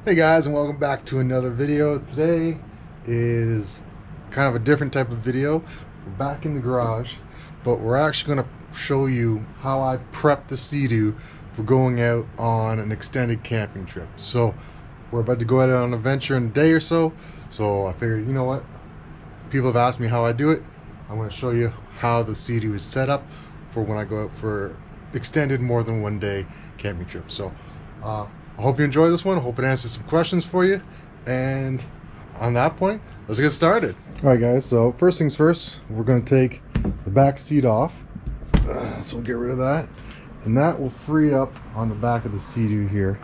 Hey guys, and welcome back to another video. Today is kind of a different type of video. We're back in the garage, but we're actually going to show you how I prep the Sea-Doo for going out on an extended camping trip. So we're about to go out on an adventure in a day or so. So I figured, you know what? People have asked me how I do it. I'm going to show you how the Sea-Doo is set up for when I go out for extended more than one day camping trip. So I hope you enjoy this one. I hope it answers some questions for you. And on that point, let's get started. All right, guys. So first things first, we're going to take the back seat off. So we'll get rid of that. And that will free up on the back of the Sea-Doo here.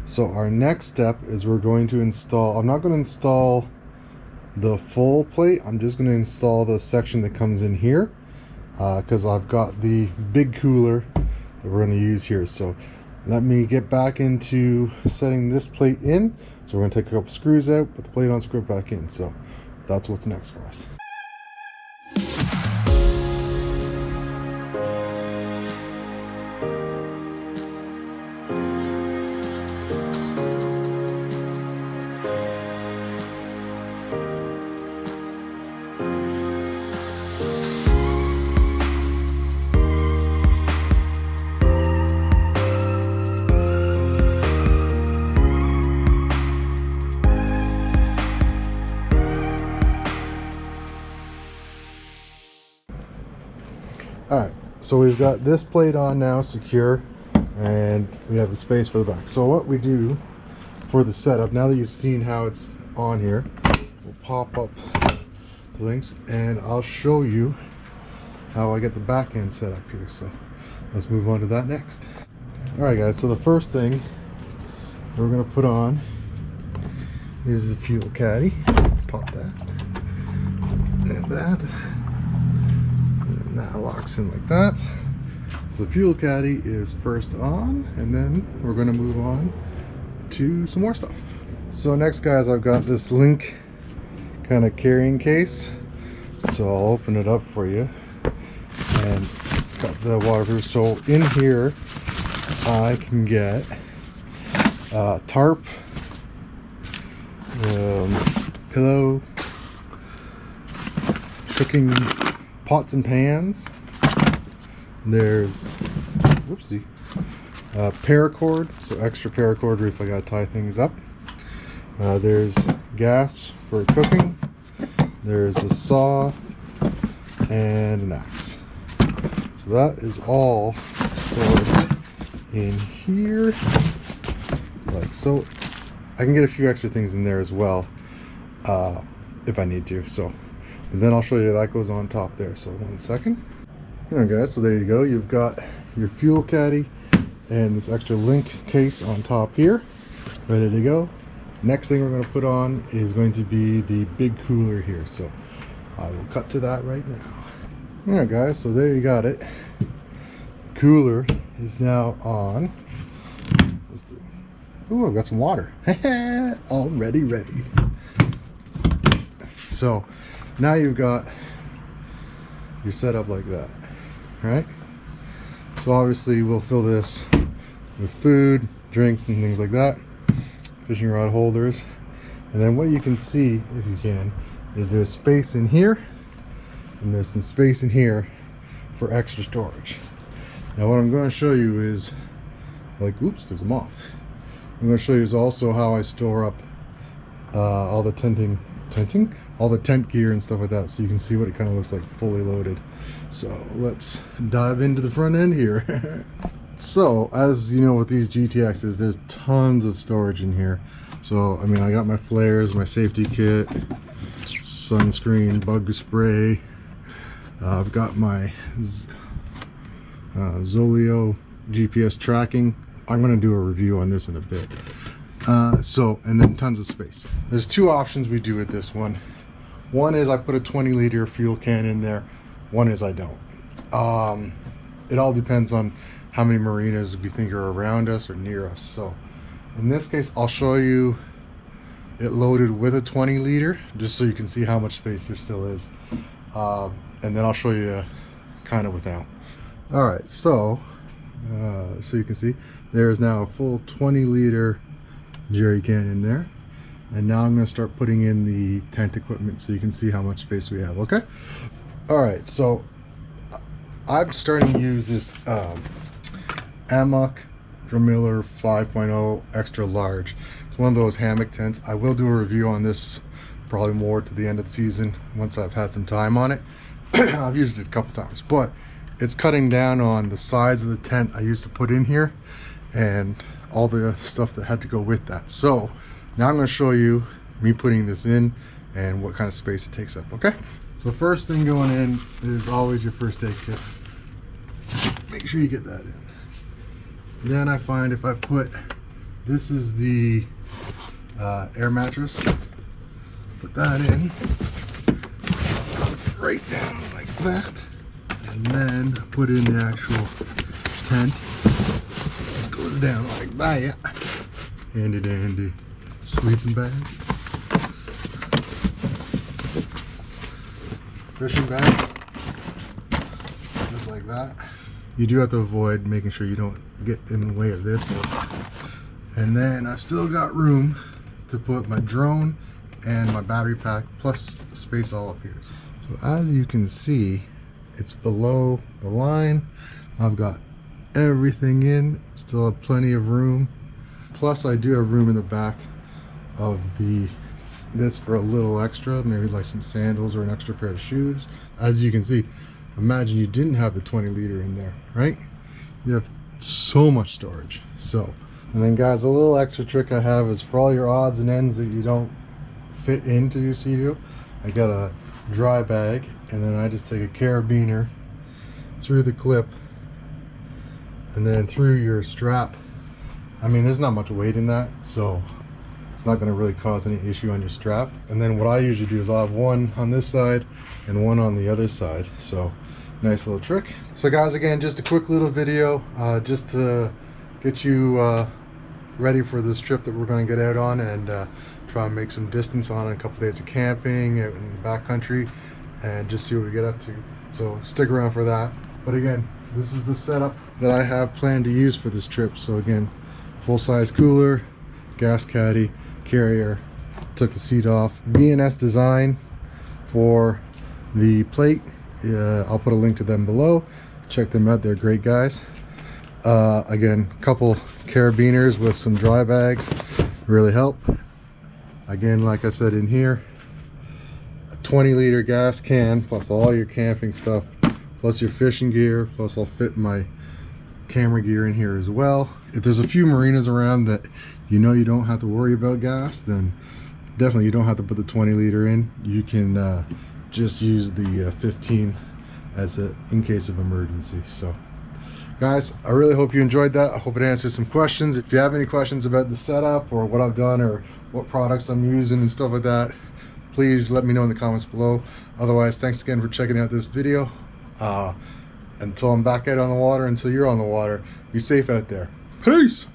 So our next step is we're going to install, I'm not going to install the full plate. I'm just going to install the section that comes in here because I've got the big cooler that we're going to use here. So let me get back into setting this plate in. So we're going to take a couple screws out, put the plate on, screw it back in. So that's what's next for us. Alright, so we've got this plate on now, secure, and we have the space for the back. So what we do for the setup, now that you've seen how it's on here, we'll pop up the links and I'll show you how I get the back end set up here. So let's move on to that next. Alright guys, so the first thing we're going to put on is the fuel caddy. Pop that and that. That locks in like that. So the fuel caddy is first on, and then we're going to move on to some more stuff. So next, guys, I've got this Link kind of carrying case. So I'll open it up for you, and it's got the waterproof. So in here I can get tarp, pillow, cooking pots and pans. There's paracord, so extra paracord if I gotta tie things up. There's gas for cooking. There's a saw and an axe. So that is all stored in here like so. I can get a few extra things in there as well if I need to. So and then I'll show you that goes on top there. So one second. Alright guys, so there you go. You've got your fuel caddy and this extra Link case on top here, ready to go. Next thing we're going to put on is going to be the big cooler here. So I will cut to that right now. Alright guys, so there you got it. The cooler is now on. Ooh, I've got some water. Already ready. So now you've got your setup like that, right? So obviously we'll fill this with food, drinks, and things like that, fishing rod holders. And then what you can see, if you can, is there's space in here, and there's some space in here for extra storage. Now what I'm going to show you is, like, oops, there's a moth. I'm going to show you is also how I store up all the all the tent gear and stuff like that, so you can see what it kind of looks like fully loaded. So let's dive into the front end here. So as you know, with these GTXs, there's tons of storage in here. So I mean, I got my flares, my safety kit, sunscreen, bug spray. I've got my Zoleo GPS tracking. I'm going to do a review on this in a bit. And then tons of space. There's two options we do with this one. One is I put a 20-liter fuel can in there. One is I don't. It all depends on how many marinas we think are around us or near us. So in this case, I'll show you it loaded with a 20-liter, just so you can see how much space there still is. And then I'll show you kind of without. All right, so so you can see there's now a full 20-liter jerry can in there. And now I'm going to start putting in the tent equipment so you can see how much space we have, okay? All right, so I'm starting to use this Amok Dremiller 5.0 extra large. It's one of those hammock tents. I will do a review on this probably more to the end of the season once I've had some time on it. I've used it a couple times, but it's cutting down on the size of the tent I used to put in here and all the stuff that had to go with that. So now I'm going to show you me putting this in and what kind of space it takes up, okay? So first thing going in is always your first aid kit. Make sure you get that in. Then I find if I put, this is the air mattress, put that in, right down like that, and then put in the actual tent. It goes down like that. Handy dandy sleeping bag, fishing bag, just like that. You do have to avoid making sure you don't get in the way of this. And then I've still got room to put my drone and my battery pack plus space all up here. So as you can see, it's below the line. I've got everything in, still have plenty of room. Plus I do have room in the back of this for a little extra, maybe like some sandals or an extra pair of shoes. As you can see, imagine you didn't have the 20 liter in there, right? You have so much storage. So, and then guys, a little extra trick I have is for all your odds and ends that you don't fit into your Sea-Doo, I got a dry bag, and then I just take a carabiner through the clip and then through your strap. I mean, there's not much weight in that, so it's not going to really cause any issue on your strap. And then what I usually do is I'll have one on this side and one on the other side. So nice little trick. So guys, again, just a quick little video just to get you ready for this trip that we're going to get out on and try and make some distance on a couple days of camping out in the backcountry and just see what we get up to. So stick around for that. But again, this is the setup that I have planned to use for this trip. So again, full-size cooler, gas caddy, carrier, took the seat off, B&S design for the plate. I'll put a link to them below. Check them out, they're great guys. Again, couple carabiners with some dry bags really help. Again, like I said, in here, a 20 liter gas can plus all your camping stuff plus your fishing gear, plus I'll fit my camera gear in here as well. If there's a few marinas around that you know you don't have to worry about gas, then definitely you don't have to put the 20 liter in. You can just use the 15 as a in case of emergency. So guys, I really hope you enjoyed that. I hope it answers some questions. If you have any questions about the setup or what I've done or what products I'm using and stuff like that, please let me know in the comments below. Otherwise, thanks again for checking out this video. Until I'm back out on the water, until you're on the water, be safe out there. Peace.